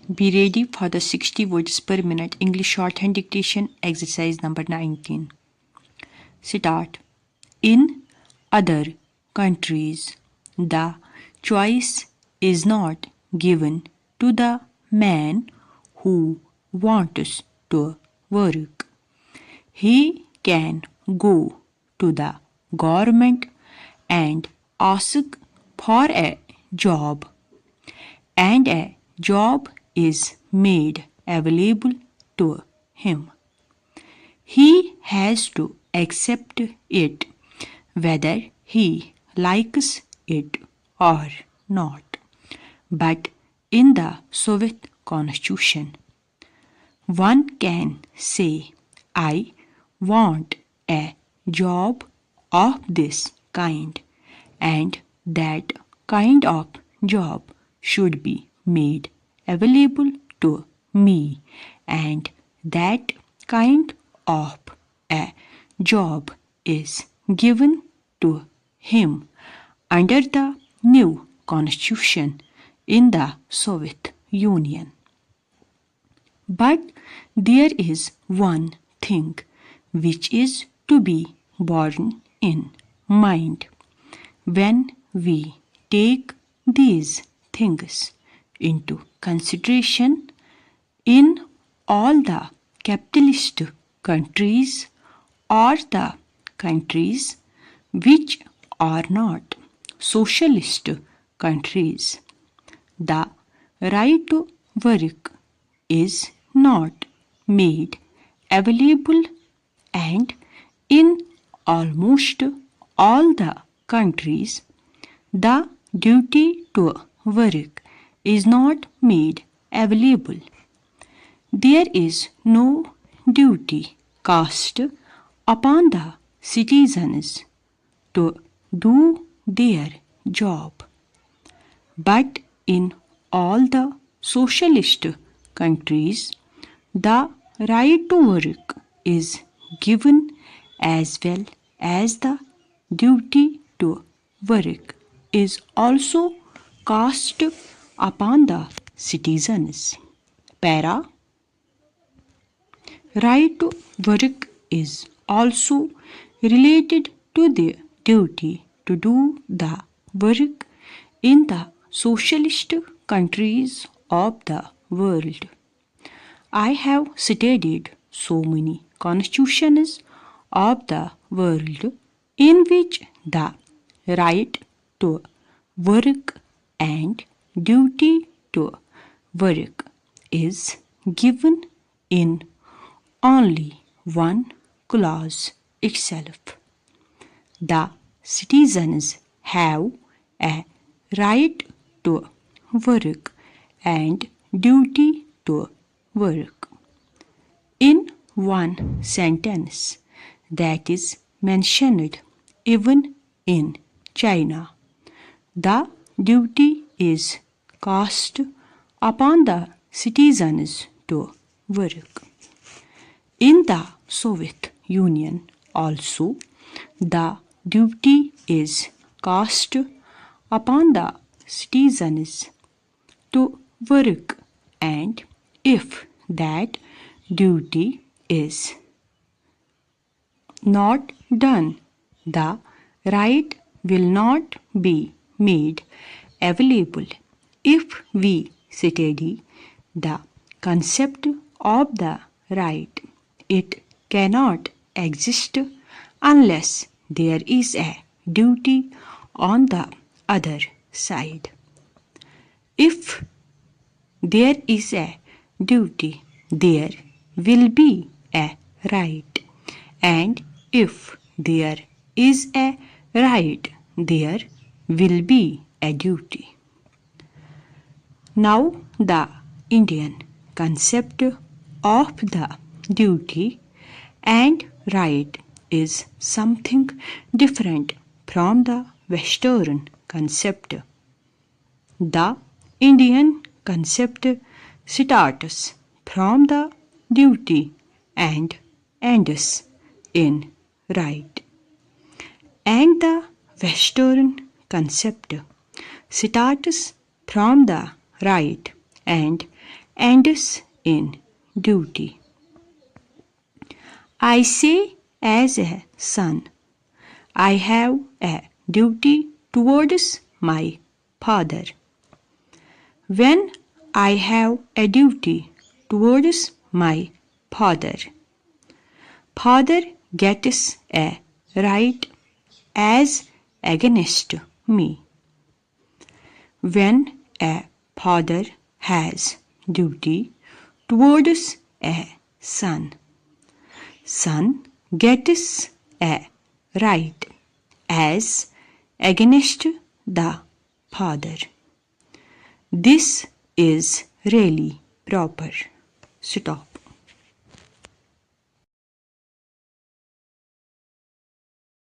Be ready for the 60 words per minute English shorthand dictation exercise number 19. Start. In other countries, the choice is not given to the man who wants to work. He can go to the government and ask for a job, and a job is made available to him. He has to accept it whether he likes it or not. But in the Soviet Constitution, one can say, I want a job of this kind, and that kind of job should be made available to me, and that kind of a job is given to him under the new constitution in the Soviet Union. But there is one thing which is to be borne in mind. When we take these things into consideration, in all the capitalist countries or the countries which are not socialist countries, the right to work is not made available, and in almost all the countries, the duty to work is not made available. There is no duty cast upon the citizens to do their job. But in all the socialist countries, the right to work is given as well as the duty to work is also cast upon the citizens. Para. Right to work is also related to the duty to do the work in the socialist countries of the world. I have studied so many constitutions of the world in which the right to work and duty to work is given in only one clause itself. The citizens have a right to work and duty to work. In one sentence that is mentioned even in China, the duty is cast upon the citizens to work. In the Soviet Union also, the duty is cast upon the citizens to work, and if that duty is not done, the right will not be made available. If we study the concept of the right, it cannot exist unless there is a duty on the other side. If there is a duty, there will be a right, and if there is a right, there will be a duty. Now, the Indian concept of the duty and right is something different from the Western concept. The Indian concept starts from the duty and ends in right, and the Western concept starts from the right and ends in duty. I say as a son, I have a duty towards my father. When I have a duty towards my father, father gets a right as against me. When a father has duty towards a son, son gets a right as against the father. This is really proper. Stop.